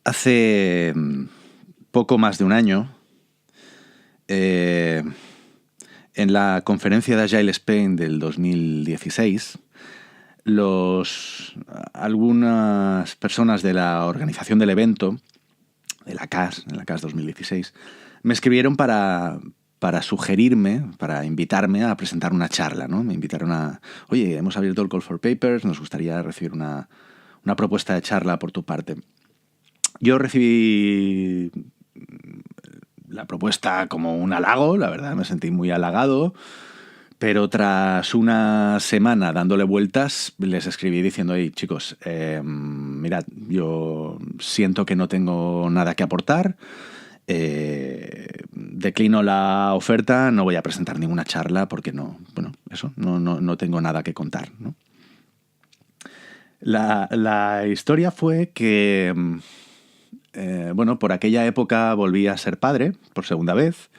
Hace poco más de un año, en la conferencia de Agile Spain del 2016, algunas personas de la organización del evento, de la CAS 2016, me escribieron para sugerirme, para invitarme a presentar una charla, ¿no? Me invitaron oye, hemos abierto el Call for Papers, nos gustaría recibir una propuesta de charla por tu parte. Yo recibí la propuesta como un halago, la verdad, me sentí muy halagado, pero tras una semana dándole vueltas, les escribí diciendo: hey, chicos, mirad, yo siento que no tengo nada que aportar, declino la oferta, no voy a presentar ninguna charla porque no tengo nada que contar, ¿no? La historia fue que, por aquella época volví a ser padre por segunda vez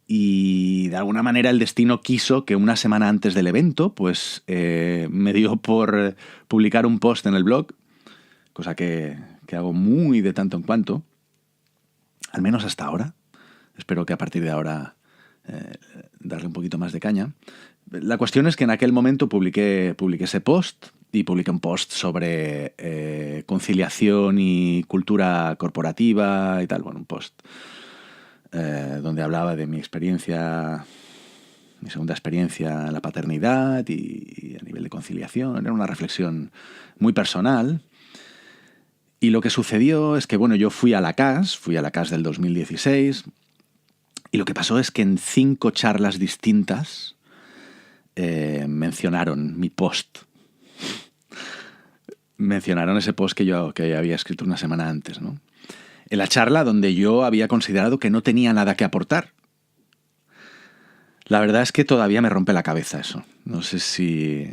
y de alguna manera el destino quiso que una semana antes del evento pues me dio por publicar un post en el blog, cosa que hago muy de tanto en cuanto, al menos hasta ahora. Espero que a partir de ahora darle un poquito más de caña. La cuestión es que en aquel momento publiqué ese post y publiqué un post sobre conciliación y cultura corporativa y tal. Bueno, un post donde hablaba de mi experiencia, mi segunda experiencia en la paternidad y a nivel de conciliación. Era una reflexión muy personal. Y lo que sucedió es que, yo fui a la CAS del 2016, y lo que pasó es que en 5 charlas distintas mencionaron mi post. Mencionaron ese post que yo había escrito una semana antes, ¿no? En la charla donde yo había considerado que no tenía nada que aportar. La verdad es que todavía me rompe la cabeza eso. No sé si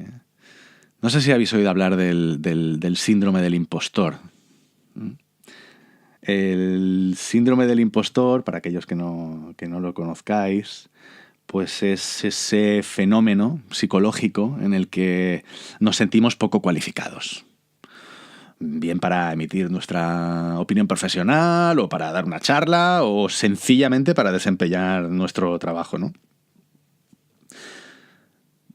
habéis oído hablar del síndrome del impostor. El síndrome del impostor, para aquellos que no lo conozcáis, pues es ese fenómeno psicológico en el que nos sentimos poco cualificados. Bien para emitir nuestra opinión profesional, o para dar una charla, o sencillamente para desempeñar nuestro trabajo, ¿no?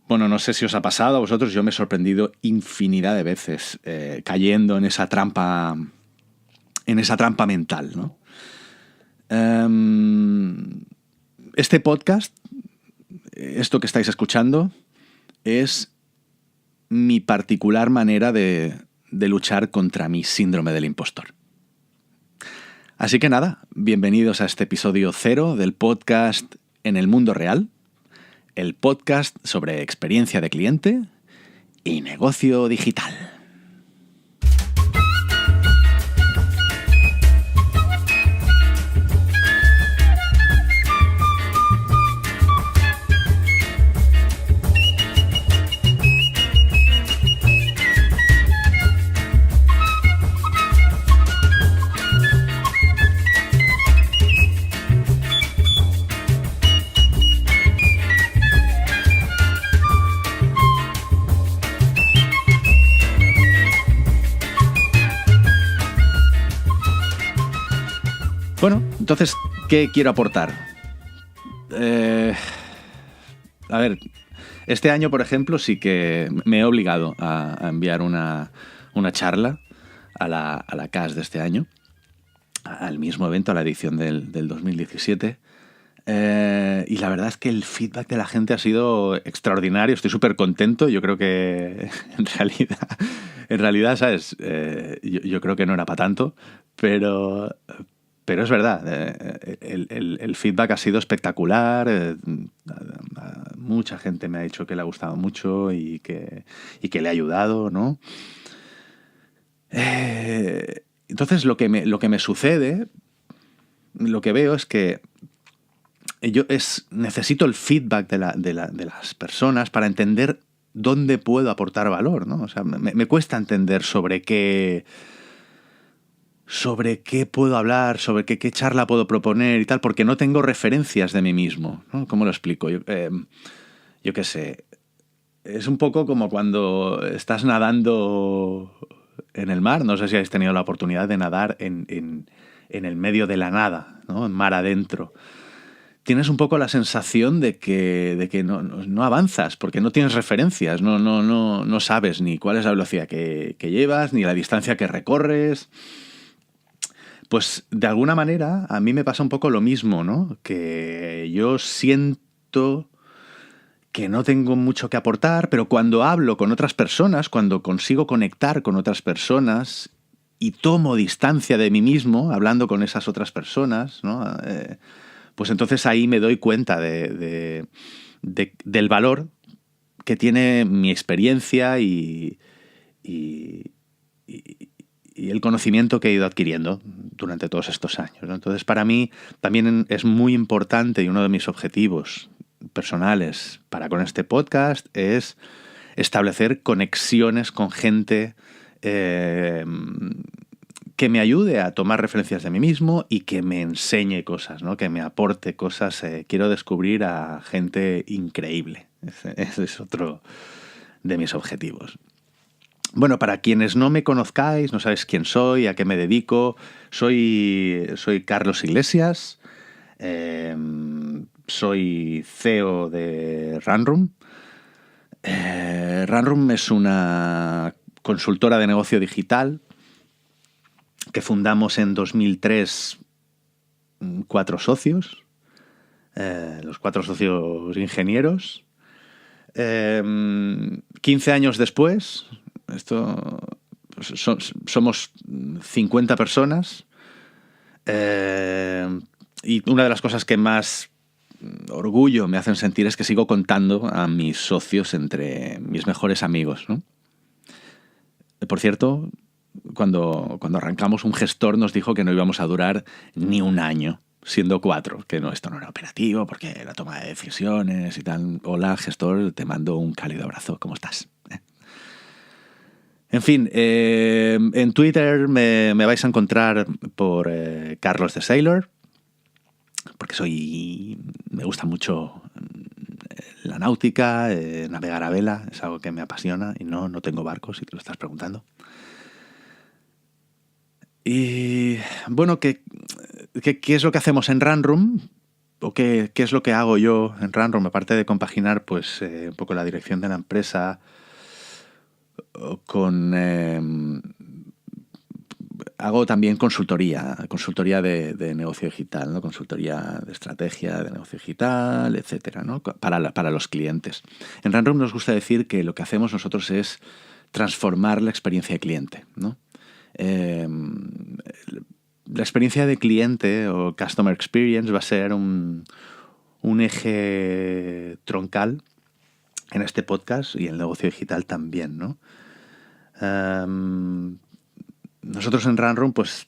Bueno, no sé si os ha pasado a vosotros, yo me he sorprendido infinidad de veces cayendo en esa trampa mental, ¿no? Este podcast, esto que estáis escuchando, es mi particular manera de luchar contra mi síndrome del impostor. Así que nada, bienvenidos a este episodio 0 del podcast En el Mundo Real, el podcast sobre experiencia de cliente y negocio digital. Bueno, entonces, ¿qué quiero aportar? A ver, este año, por ejemplo, sí que me he obligado a enviar una charla a la CAS de este año, al mismo evento, a la edición del 2017. Y la verdad es que el feedback de la gente ha sido extraordinario. Estoy súper contento. Yo creo que en realidad, ¿sabes? Yo creo que no era para tanto, pero es verdad. El feedback ha sido espectacular. Mucha gente me ha dicho que le ha gustado mucho y que le ha ayudado, ¿no? Entonces lo que me sucede, lo que veo es que necesito el feedback de las personas para entender dónde puedo aportar valor, ¿no? O sea, me cuesta entender sobre qué puedo hablar, sobre qué charla puedo proponer y tal, porque no tengo referencias de mí mismo, ¿no? ¿Cómo lo explico? Yo qué sé. Es un poco como cuando estás nadando en el mar. No sé si habéis tenido la oportunidad de nadar en el medio de la nada, ¿no? En mar adentro. Tienes un poco la sensación de que no avanzas, porque no tienes referencias, no sabes ni cuál es la velocidad que llevas, ni la distancia que recorres. Pues de alguna manera a mí me pasa un poco lo mismo, ¿no? Que yo siento que no tengo mucho que aportar, pero cuando hablo con otras personas, cuando consigo conectar con otras personas y tomo distancia de mí mismo, hablando con esas otras personas, ¿no? Pues entonces ahí me doy cuenta del valor que tiene mi experiencia y el conocimiento que he ido adquiriendo durante todos estos años, ¿no? Entonces, para mí también es muy importante, y uno de mis objetivos personales para con este podcast es establecer conexiones con gente que me ayude a tomar referencias de mí mismo y que me enseñe cosas, ¿no? Que me aporte cosas. Quiero descubrir a gente increíble. Ese es otro de mis objetivos. Bueno, para quienes no me conozcáis, no sabéis quién soy, a qué me dedico, soy Carlos Iglesias, soy CEO de Runroom. Runroom es una consultora de negocio digital que fundamos en 2003 4 socios, los 4 socios ingenieros. 15 años después, somos 50 personas, y una de las cosas que más orgullo me hacen sentir es que sigo contando a mis socios entre mis mejores amigos, ¿no? Por cierto, cuando arrancamos, un gestor nos dijo que no íbamos a durar ni un año, siendo 4, que esto no era operativo, porque la toma de decisiones y tal. Hola, gestor, te mando un cálido abrazo. ¿Cómo estás? En fin, en Twitter me vais a encontrar por Carlos the Sailor, porque me gusta mucho la náutica, navegar a vela, es algo que me apasiona, y no tengo barcos, si te lo estás preguntando. Y bueno, ¿qué es lo que hacemos en Runroom? ¿O qué es lo que hago yo en Runroom? Aparte de compaginar pues un poco la dirección de la empresa hago también consultoría de negocio digital, ¿no? Consultoría de estrategia de negocio digital, etcétera, ¿no? Para los clientes. En Runroom nos gusta decir que lo que hacemos nosotros es transformar la experiencia de cliente, ¿no? La experiencia de cliente o Customer Experience va a ser un eje troncal en este podcast y en el negocio digital también, ¿no? Nosotros en Runroom pues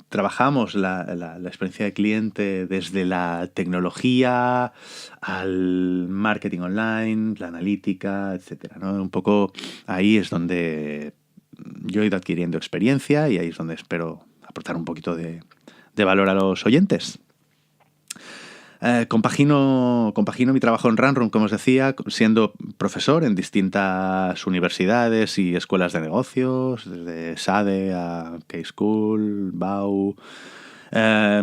trabajamos la experiencia de cliente desde la tecnología al marketing online, la analítica, etcétera, ¿no? Un poco ahí es donde yo he ido adquiriendo experiencia y ahí es donde espero aportar un poquito de valor a los oyentes. Compagino mi trabajo en Runroom, como os decía, siendo profesor en distintas universidades y escuelas de negocios, desde SADE a K-School, BAU,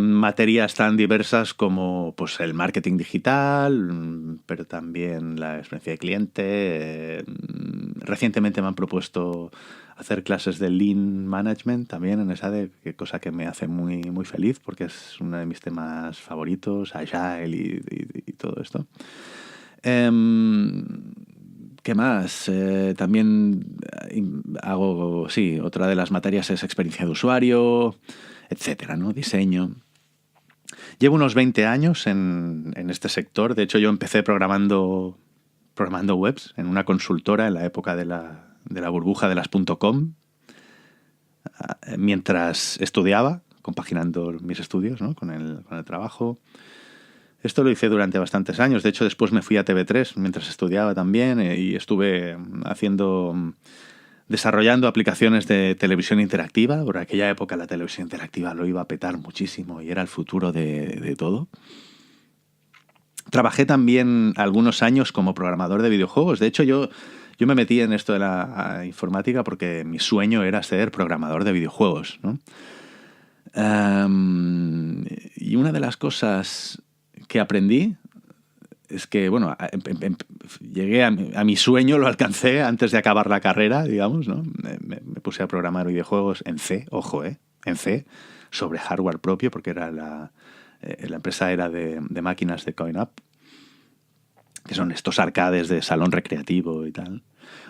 materias tan diversas como pues, el marketing digital, pero también la experiencia de cliente. Recientemente me han propuesto hacer clases de Lean Management también en SADE, cosa que me hace muy, muy feliz porque es uno de mis temas favoritos, Agile y todo esto. ¿Qué más? También hago, otra de las materias es experiencia de usuario, etcétera, ¿no? Diseño. Llevo unos 20 años en este sector. De hecho, yo empecé programando webs en una consultora en la época de la burbuja de las .com, mientras estudiaba, compaginando mis estudios, ¿no? con el trabajo. Esto lo hice durante bastantes años. De hecho, después me fui a TV3 mientras estudiaba también y estuve desarrollando aplicaciones de televisión interactiva. Por aquella época la televisión interactiva lo iba a petar muchísimo y era el futuro de todo. Trabajé también algunos años como programador de videojuegos. De hecho, yo Yo me metí en esto de la informática porque mi sueño era ser programador de videojuegos, ¿no? Y una de las cosas que aprendí es que, bueno, llegué a mi sueño, lo alcancé antes de acabar la carrera, digamos, ¿no? Me puse a programar videojuegos en C, ojo, en C, sobre hardware propio, porque era la empresa era de máquinas de coin-up, que son estos arcades de salón recreativo y tal.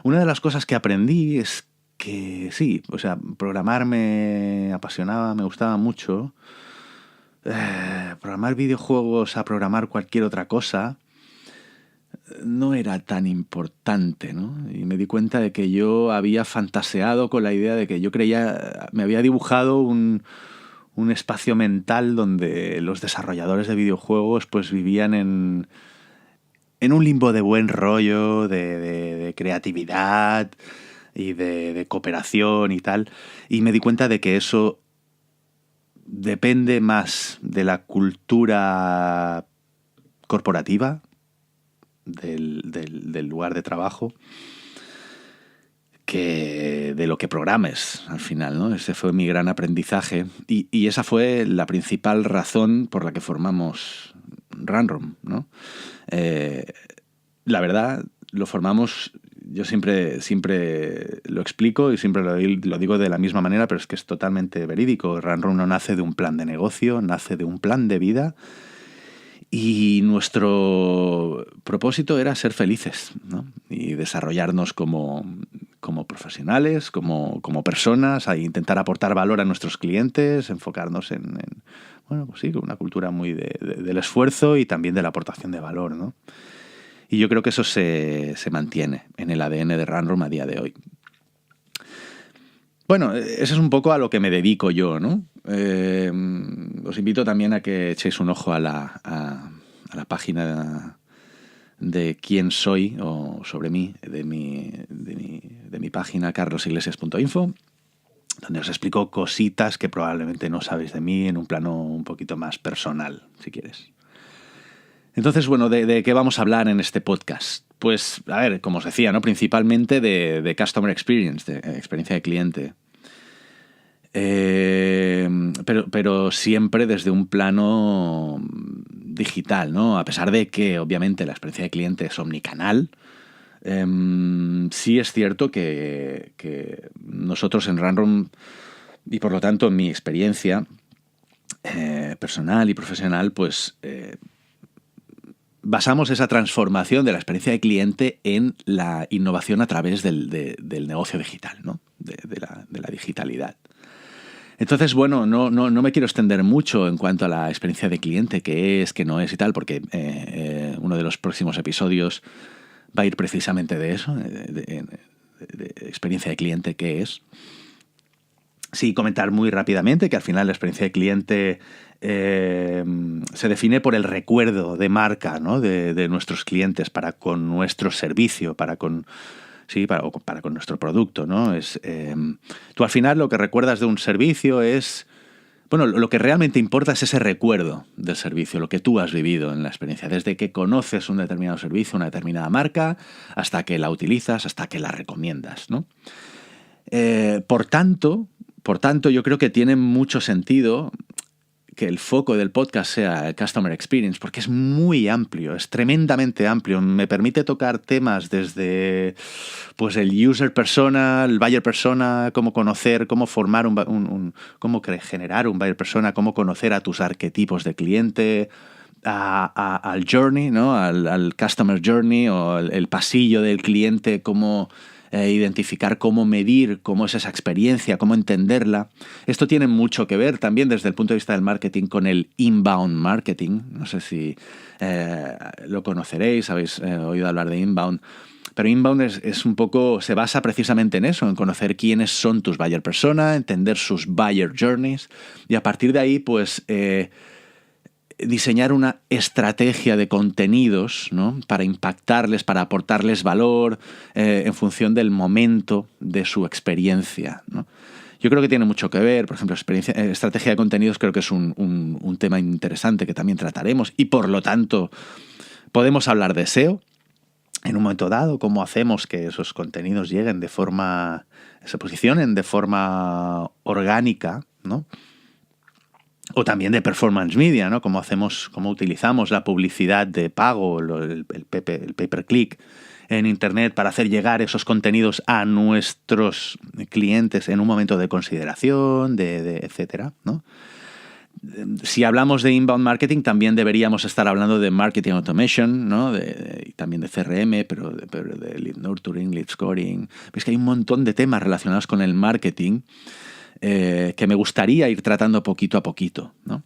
Una de las cosas que aprendí es que sí, o sea, programar me apasionaba, me gustaba mucho. Programar videojuegos a programar cualquier otra cosa no era tan importante, ¿no? Y me di cuenta de que yo había fantaseado con la idea de que yo creía, me había dibujado un espacio mental donde los desarrolladores de videojuegos pues vivían en un limbo de buen rollo, de creatividad y de cooperación y tal. Y me di cuenta de que eso depende más de la cultura corporativa, del lugar de trabajo, que de lo que programes al final, ¿no? Ese fue mi gran aprendizaje y esa fue la principal razón por la que formamos Runroom, ¿no? La verdad, lo formamos, yo siempre lo explico y siempre lo digo de la misma manera, pero es que es totalmente verídico. Runroom no nace de un plan de negocio, nace de un plan de vida. Y nuestro propósito era ser felices, ¿no? Y desarrollarnos como profesionales, como personas, a intentar aportar valor a nuestros clientes, enfocarnos en bueno, pues sí, una cultura muy del esfuerzo y también de la aportación de valor, ¿no? Y yo creo que eso se mantiene en el ADN de Runroom a día de hoy. Bueno, eso es un poco a lo que me dedico yo, ¿no? Os invito también a que echéis un ojo a la página de quién soy o sobre mí, de mi página carlosiglesias.info, donde os explico cositas que probablemente no sabéis de mí en un plano un poquito más personal, si quieres. Entonces, bueno, ¿de qué vamos a hablar en este podcast? Pues, a ver, como os decía, ¿no? Principalmente de Customer Experience, de experiencia de cliente. Pero siempre desde un plano digital, ¿no? A pesar de que, obviamente, la experiencia de cliente es omnicanal, sí es cierto que nosotros en Runroom, y por lo tanto en mi experiencia personal y profesional, pues basamos esa transformación de la experiencia de cliente en la innovación a través del negocio digital, ¿no? De la digitalidad. Entonces, bueno, no me quiero extender mucho en cuanto a la experiencia de cliente, qué es, qué no es y tal, porque uno de los próximos episodios va a ir precisamente de eso, de experiencia de cliente, qué es. Sí, comentar muy rápidamente que al final la experiencia de cliente se define por el recuerdo de marca, ¿no? de nuestros clientes para con nuestro servicio, para con nuestro producto, ¿no? Tú al final lo que recuerdas de un servicio es... Bueno, lo que realmente importa es ese recuerdo del servicio, lo que tú has vivido en la experiencia, desde que conoces un determinado servicio, una determinada marca, hasta que la utilizas, hasta que la recomiendas, ¿no? Por tanto, yo creo que tiene mucho sentido que el foco del podcast sea el Customer Experience, porque es muy amplio, es tremendamente amplio. Me permite tocar temas desde pues el user persona, el buyer persona, cómo conocer, cómo formar cómo generar un buyer persona, cómo conocer a tus arquetipos de cliente, al journey, ¿no? Al customer journey o el pasillo del cliente, cómo identificar, cómo medir, cómo es esa experiencia, cómo entenderla. Esto tiene mucho que ver también desde el punto de vista del marketing con el inbound marketing. No sé si lo conoceréis, habéis oído hablar de inbound. Pero inbound es un poco, se basa precisamente en eso, en conocer quiénes son tus buyer persona, entender sus buyer journeys y a partir de ahí, pues, diseñar una estrategia de contenidos, ¿no? Para impactarles, para aportarles valor en función del momento de su experiencia, ¿no? Yo creo que tiene mucho que ver, por ejemplo, estrategia de contenidos creo que es un tema interesante que también trataremos y por lo tanto podemos hablar de SEO. en un momento dado, cómo hacemos que esos contenidos lleguen se posicionen de forma orgánica, ¿no? O también de performance media, ¿no? Cómo utilizamos la publicidad de pago, el pay-per-click en Internet para hacer llegar esos contenidos a nuestros clientes en un momento de consideración, etcétera, ¿no? Si hablamos de inbound marketing, también deberíamos estar hablando de marketing automation, ¿no? Y también de CRM, pero de lead nurturing, lead scoring. Es que hay un montón de temas relacionados con el marketing que me gustaría ir tratando poquito a poquito, ¿no?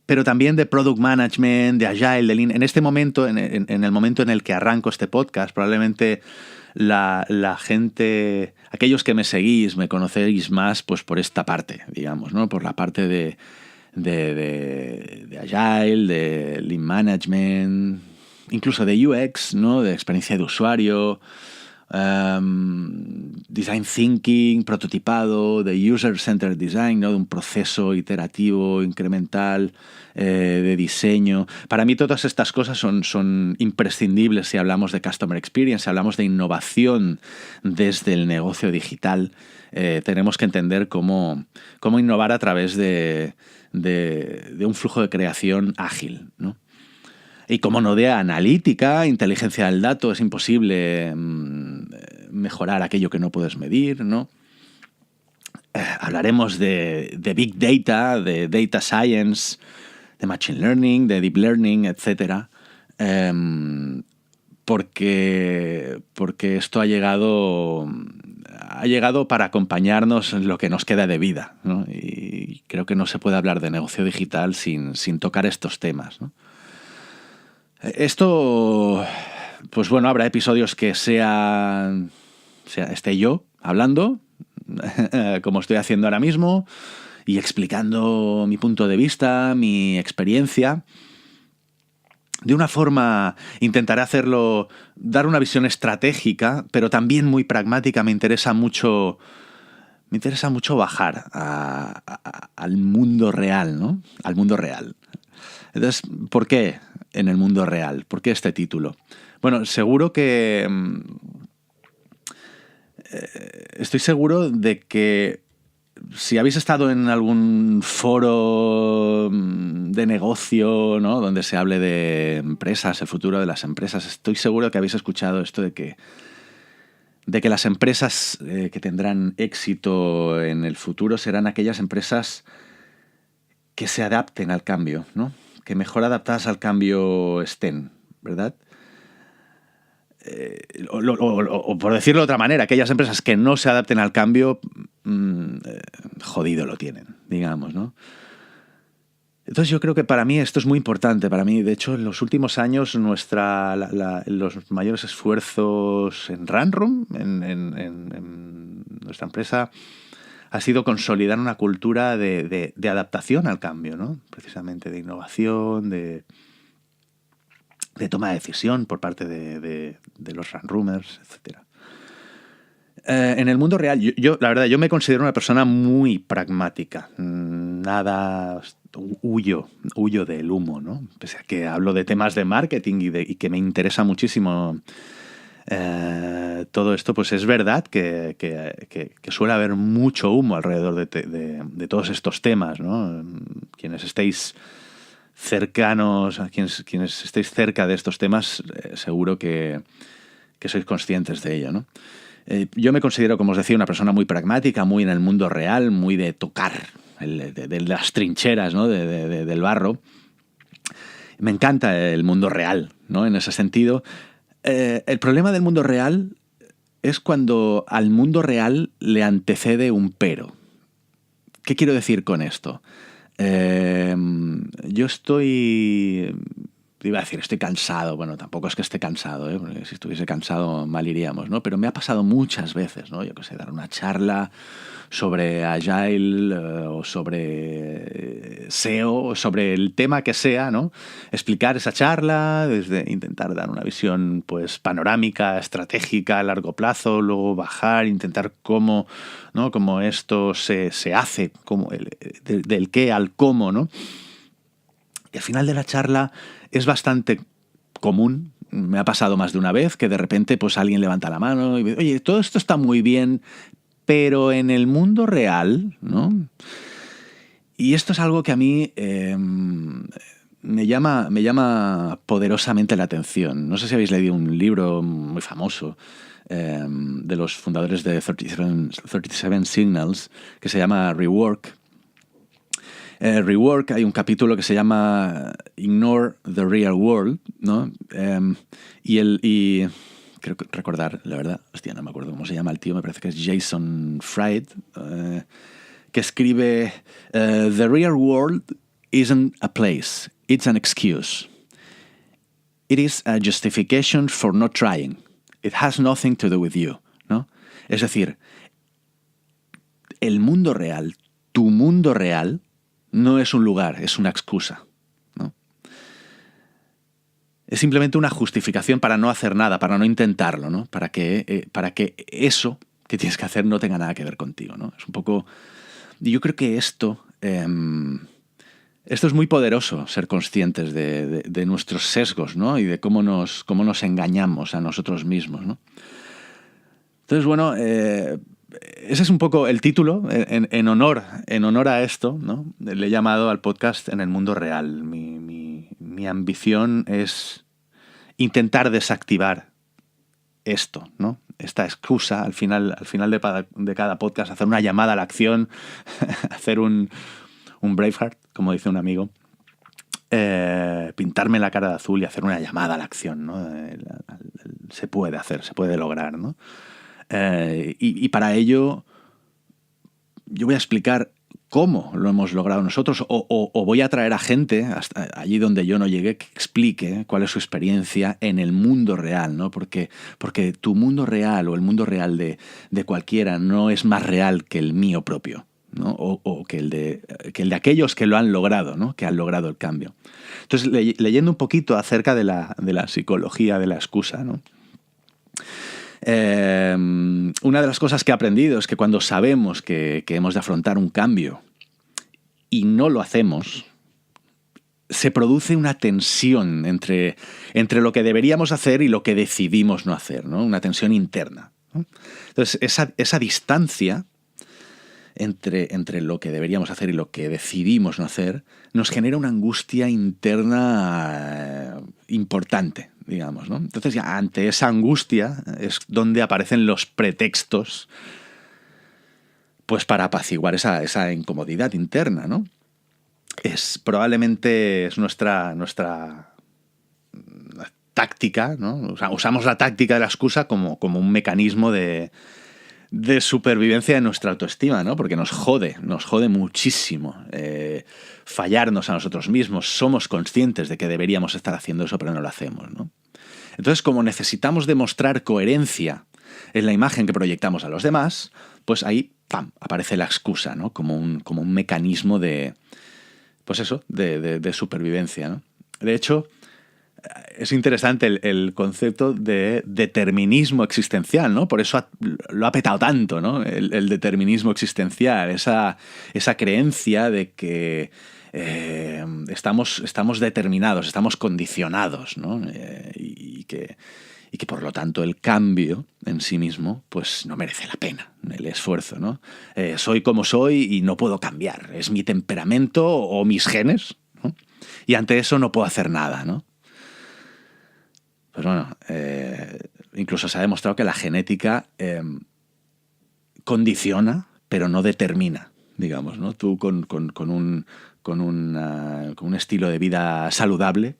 Pero también de product management, de agile, de lean. En este momento, en el momento en el que arranco este podcast, probablemente la gente, aquellos que me seguís, me conocéis más pues por esta parte, digamos, ¿no? Por la parte de agile, de lean management, incluso de UX, ¿no? De experiencia de usuario, design thinking, prototipado, de user-centered design, ¿no? De un proceso iterativo, incremental, de diseño. Para mí todas estas cosas son imprescindibles si hablamos de customer experience, si hablamos de innovación desde el negocio digital. Tenemos que entender cómo innovar a través de un flujo de creación ágil, ¿no? Y como no de analítica, inteligencia del dato, es imposible mejorar aquello que no puedes medir, ¿no? Hablaremos de Big Data, de Data Science, de Machine Learning, de Deep Learning, etc. Porque esto ha llegado para acompañarnos en lo que nos queda de vida, ¿no? Y creo que no se puede hablar de negocio digital sin tocar estos temas, ¿no? Esto, pues bueno, habrá episodios que esté yo hablando, como estoy haciendo ahora mismo, y explicando mi punto de vista, mi experiencia. De una forma, intentaré hacerlo, dar una visión estratégica, pero también muy pragmática. Me interesa mucho bajar al mundo real, ¿no? Al mundo real. Entonces, ¿por qué en el mundo real? ¿Por qué este título? Bueno, estoy seguro de que si habéis estado en algún foro de negocio, ¿no? Donde se hable de empresas, el futuro de las empresas, estoy seguro que habéis escuchado esto de que las empresas que tendrán éxito en el futuro serán aquellas empresas que se adapten al cambio, ¿no? Que mejor adaptadas al cambio estén, ¿verdad? O por decirlo de otra manera, aquellas empresas que no se adapten al cambio, jodido lo tienen, digamos, ¿no? Entonces yo creo que para mí esto es muy importante. Para mí, de hecho, en los últimos años los mayores esfuerzos en Runroom, en nuestra empresa, ha sido consolidar una cultura de adaptación al cambio, ¿no? Precisamente de innovación, de toma de decisión por parte de los Runroomers, etc. En el mundo real, la verdad, yo me considero una persona muy pragmática. Nada, huyo del humo, ¿no? Pese a que hablo de temas de marketing y que me interesa muchísimo todo esto, pues es verdad que suele haber mucho humo alrededor de todos estos temas, ¿no? Quienes estéis cercanos, quienes estéis cerca de estos temas, seguro que sois conscientes de ello, ¿no? Yo me considero, como os decía, una persona muy pragmática, muy en el mundo real, muy de tocar, de las trincheras, ¿no? Del barro. Me encanta el mundo real, ¿no? En ese sentido. El problema del mundo real es cuando al mundo real le antecede un pero. ¿Qué quiero decir con esto? Yo iba a decir, estoy cansado. Bueno, tampoco es que esté cansado, porque si estuviese cansado mal iríamos, ¿no? Pero me ha pasado muchas veces, ¿no? Yo qué sé, dar una charla sobre Agile o sobre SEO, o sobre el tema que sea, ¿no? Explicar esa charla, desde intentar dar una visión pues panorámica, estratégica a largo plazo, luego bajar, intentar cómo, ¿no? Cómo esto se hace, del qué al cómo, ¿no? Y al final de la charla es bastante común. Me ha pasado más de una vez que de repente pues alguien levanta la mano y dice, oye, todo esto está muy bien, pero en el mundo real, ¿no? Y esto es algo que a mí me llama poderosamente la atención. No sé si habéis leído un libro muy famoso de los fundadores de 37 Signals, que se llama Rework. Rework, hay un capítulo que se llama Ignore the Real World, ¿no? Y creo que recordar, la verdad, hostia, no me acuerdo cómo se llama el tío, me parece que es Jason Fried, que escribe The real world isn't a place, it's an excuse. It is a justification for not trying. It has nothing to do with you, ¿no? Es decir, el mundo real, tu mundo real, no es un lugar, es una excusa, ¿no? Es simplemente una justificación para no hacer nada, para no intentarlo, ¿no? Para que eso que tienes que hacer no tenga nada que ver contigo, ¿no? Es un poco... Y yo creo que esto es muy poderoso, ser conscientes de nuestros sesgos, ¿no? Y de cómo nos engañamos a nosotros mismos, ¿no? Entonces, bueno... ese es un poco el título, en honor a esto, ¿no? Le he llamado al podcast En el mundo real. Mi ambición es intentar desactivar esto, ¿no? Esta excusa, al final de cada podcast, hacer una llamada a la acción, hacer un Braveheart, como dice un amigo, pintarme la cara de azul y hacer una llamada a la acción, ¿no? Se puede hacer, se puede lograr, ¿no? Y para ello yo voy a explicar cómo lo hemos logrado nosotros o voy a traer a gente hasta allí donde yo no llegué que explique cuál es su experiencia en el mundo real, ¿no? Porque tu mundo real o el mundo real de cualquiera no es más real que el mío propio, ¿no? O que el de aquellos que lo han logrado, ¿no? Que han logrado el cambio. Entonces, leyendo un poquito acerca de la psicología de la excusa, ¿no? Una de las cosas que he aprendido es que cuando sabemos que hemos de afrontar un cambio y no lo hacemos, se produce una tensión entre lo que deberíamos hacer y lo que decidimos no hacer, ¿no? Una tensión interna, ¿no? Entonces, esa distancia entre lo que deberíamos hacer y lo que decidimos no hacer nos genera una angustia interna importante, digamos, ¿no? Entonces, ya ante esa angustia es donde aparecen los pretextos, pues, para apaciguar esa incomodidad interna, ¿no? Probablemente es nuestra táctica, ¿no? O sea, usamos la táctica de la excusa como un mecanismo de supervivencia de nuestra autoestima, ¿no? Porque nos jode muchísimo fallarnos a nosotros mismos. Somos conscientes de que deberíamos estar haciendo eso, pero no lo hacemos, ¿no? Entonces, como necesitamos demostrar coherencia en la imagen que proyectamos a los demás, pues ahí, ¡pam!, aparece la excusa, ¿no? Como un mecanismo de supervivencia, ¿no? De hecho, es interesante el concepto de determinismo existencial, ¿no? Por eso lo ha petado tanto, ¿no? El determinismo existencial, esa creencia de que estamos determinados, estamos condicionados, ¿no? Y que por lo tanto el cambio en sí mismo pues no merece la pena el esfuerzo, ¿no? Soy como soy y no puedo cambiar, es mi temperamento o mis genes, ¿no? Y ante eso no puedo hacer nada, ¿no? Pues bueno, incluso se ha demostrado que la genética condiciona, pero no determina, digamos, ¿no? Tú con un estilo de vida saludable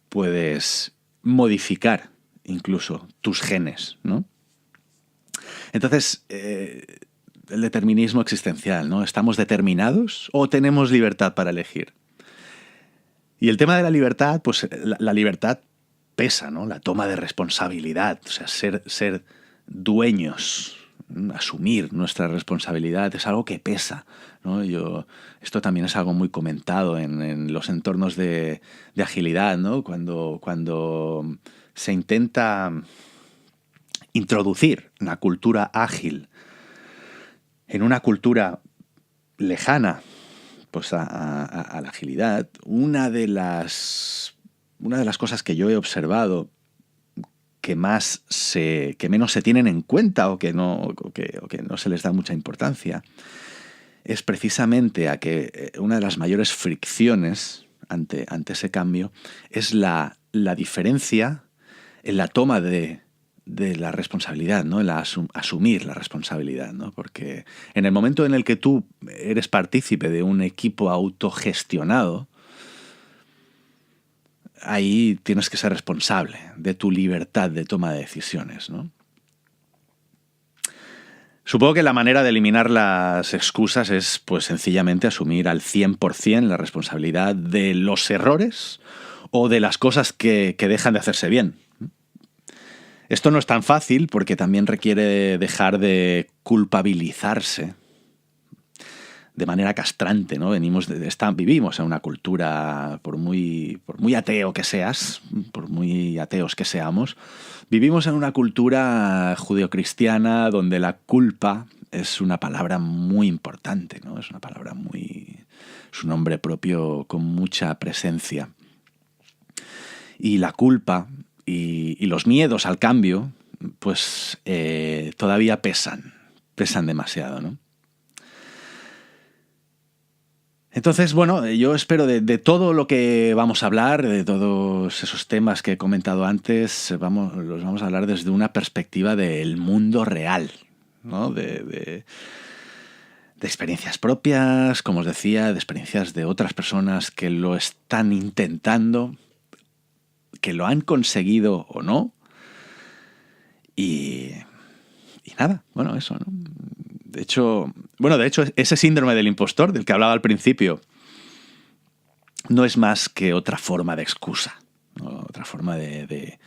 puedes modificar incluso tus genes, ¿no? Entonces, el determinismo existencial, ¿no? ¿Estamos determinados o tenemos libertad para elegir? Y el tema de la libertad, pues la libertad pesa, ¿no? La toma de responsabilidad, o sea, ser dueños, asumir nuestra responsabilidad es algo que pesa, ¿no? Esto también es algo muy comentado en los entornos de agilidad, ¿no? Cuando se intenta introducir una cultura ágil en una cultura lejana pues a la agilidad, una de las una de las cosas que yo he observado que menos se tienen en cuenta o que no se les da mucha importancia es precisamente a que una de las mayores fricciones ante ese cambio es la diferencia en la toma de la responsabilidad, ¿no? En asumir la responsabilidad, ¿no? Porque en el momento en el que tú eres partícipe de un equipo autogestionado, ahí tienes que ser responsable de tu libertad de toma de decisiones, ¿no? Supongo que la manera de eliminar las excusas es, pues, sencillamente asumir al 100% la responsabilidad de los errores o de las cosas que dejan de hacerse bien. Esto no es tan fácil porque también requiere dejar de culpabilizarse de manera castrante, ¿no? Vivimos en una cultura, por muy ateo que seas, por muy ateos que seamos, vivimos en una cultura judeocristiana donde la culpa es una palabra muy importante, ¿no? Es un nombre propio con mucha presencia. Y la culpa y los miedos al cambio, pues todavía pesan demasiado, ¿no? Entonces, bueno, yo espero de todo lo que vamos a hablar, de todos esos temas que he comentado antes, los vamos a hablar desde una perspectiva del mundo real, ¿no? De experiencias propias, como os decía, de experiencias de otras personas que lo están intentando, que lo han conseguido o no. Y nada, bueno, eso, ¿no? De hecho, ese síndrome del impostor del que hablaba al principio no es más que otra forma de excusa, ¿no? Otra forma de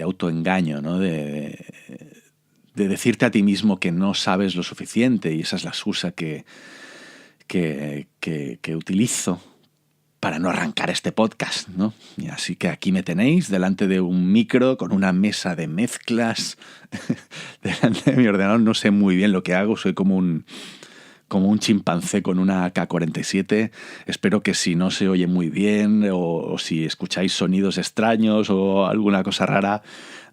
autoengaño, ¿no? De decirte a ti mismo que no sabes lo suficiente, y esa es la excusa que utilizo para no arrancar este podcast, ¿no? Y así que aquí me tenéis delante de un micro con una mesa de mezclas delante de mi ordenador. No sé muy bien lo que hago, soy como un chimpancé con una AK-47. Espero que si no se oye muy bien o si escucháis sonidos extraños o alguna cosa rara,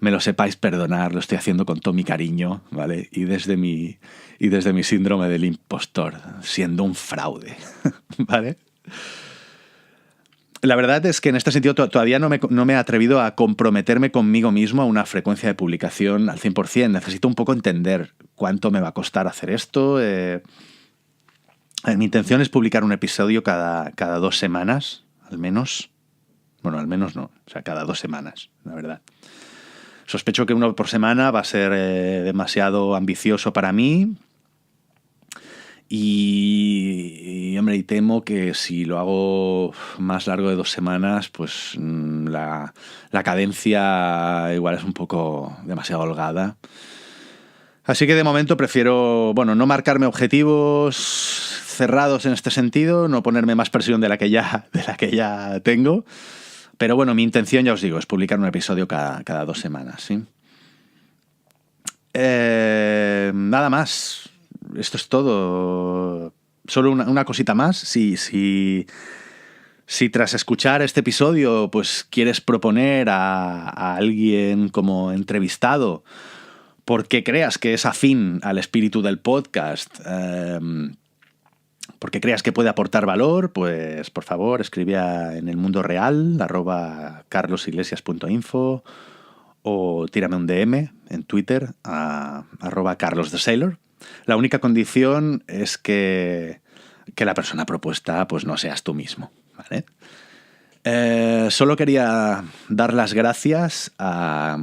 me lo sepáis perdonar. Lo estoy haciendo con todo mi cariño, ¿vale? Y desde mi síndrome del impostor, siendo un fraude, ¿vale? La verdad es que en este sentido todavía no me he atrevido a comprometerme conmigo mismo a una frecuencia de publicación al 100%. Necesito un poco entender cuánto me va a costar hacer esto. Mi intención es publicar un episodio cada 2 semanas, al menos. Bueno, al menos no, o sea, cada 2 semanas, la verdad. Sospecho que uno por semana va a ser demasiado ambicioso para mí. Y temo que si lo hago más largo de 2 semanas, pues la cadencia igual es un poco demasiado holgada. Así que de momento prefiero, no marcarme objetivos cerrados en este sentido, no ponerme más presión de la que ya tengo. Pero bueno, mi intención, ya os digo, es publicar un episodio cada 2 semanas, ¿sí? Nada más. Esto es todo. Solo una cosita más. Si tras escuchar este episodio pues quieres proponer a alguien como entrevistado porque creas que es afín al espíritu del podcast, porque creas que puede aportar valor, pues por favor escribe en el mundo real @carlosiglesias.info o tírame un DM en Twitter a @carlosthesailor. La única condición es que la persona propuesta pues no seas tú mismo, ¿vale? Solo quería dar las gracias a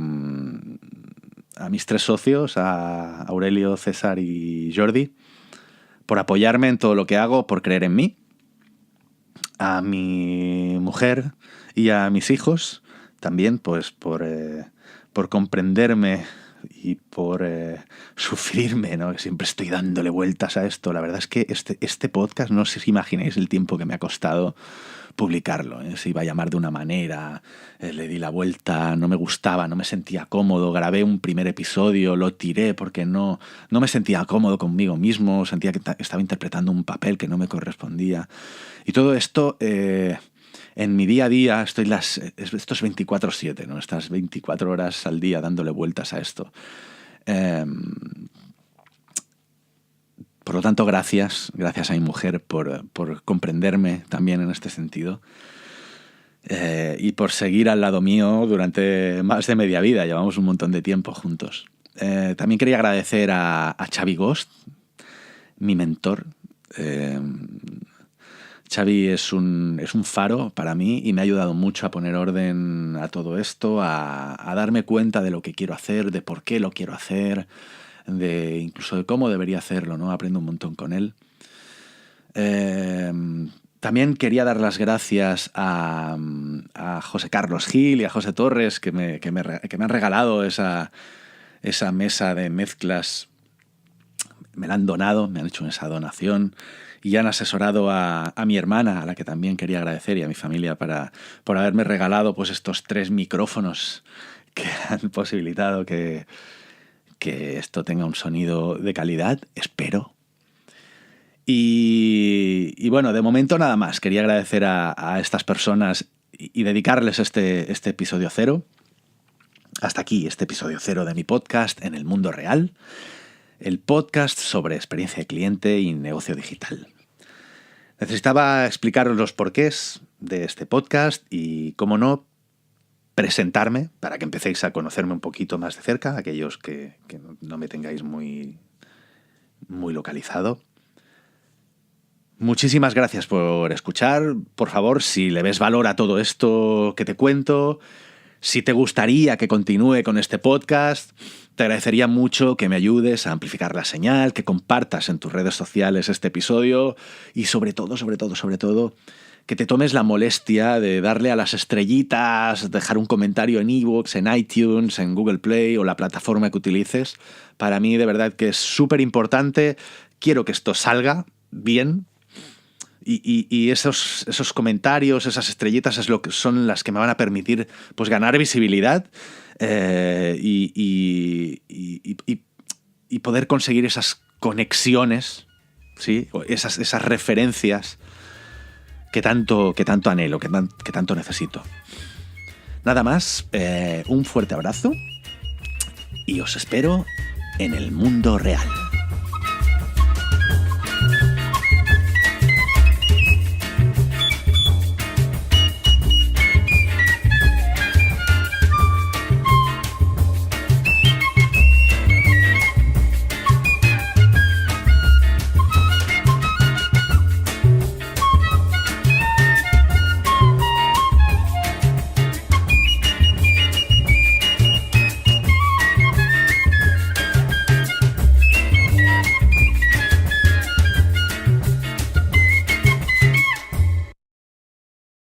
mis 3 socios, a Aurelio, César y Jordi, por apoyarme en todo lo que hago, por creer en mí, a mi mujer y a mis hijos también, pues por comprenderme y por sufrirme, ¿no? Que siempre estoy dándole vueltas a esto. La verdad es que este podcast, no sé si imagináis el tiempo que me ha costado publicarlo, ¿eh? Se iba a llamar de una manera, le di la vuelta, no me gustaba, no me sentía cómodo, grabé un primer episodio, lo tiré porque no me sentía cómodo conmigo mismo, sentía que estaba interpretando un papel que no me correspondía. Y todo esto en mi día a día esto es 24/7, ¿no? Estas 24 horas al día dándole vueltas a esto. Por lo tanto, gracias a mi mujer por comprenderme también en este sentido. Y por seguir al lado mío durante más de media vida. Llevamos un montón de tiempo juntos. También quería agradecer a Xavi Ghost, mi mentor. Xavi es un faro para mí y me ha ayudado mucho a poner orden a todo esto, a darme cuenta de lo que quiero hacer, de por qué lo quiero hacer, incluso de cómo debería hacerlo, ¿no? Aprendo un montón con él. También quería dar las gracias a José Carlos Gil y a José Torres que me han regalado esa mesa de mezclas. Me la han donado, me han hecho esa donación y han asesorado a mi hermana, a la que también quería agradecer, y a mi familia por haberme regalado pues estos 3 micrófonos que han posibilitado que esto tenga un sonido de calidad, espero. Y bueno, de momento nada más. Quería agradecer a estas personas y dedicarles este episodio 0. Hasta aquí este episodio 0 de mi podcast En el Mundo Real, el podcast sobre experiencia de cliente y negocio digital. Necesitaba explicaros los porqués de este podcast y, cómo no, presentarme para que empecéis a conocerme un poquito más de cerca, aquellos que no me tengáis muy localizado. Muchísimas gracias por escuchar. Por favor, si le ves valor a todo esto que te cuento, si te gustaría que continúe con este podcast, te agradecería mucho que me ayudes a amplificar la señal, que compartas en tus redes sociales este episodio y sobre todo, que te tomes la molestia de darle a las estrellitas, dejar un comentario en iVoox, en iTunes, en Google Play o la plataforma que utilices. Para mí, de verdad, que es súper importante. Quiero que esto salga bien. Y esos comentarios, esas estrellitas, son las que me van a permitir pues ganar visibilidad y poder conseguir esas conexiones, ¿sí? Esas referencias que tanto anhelo, que tanto necesito. Nada más, un fuerte abrazo y os espero en el mundo real.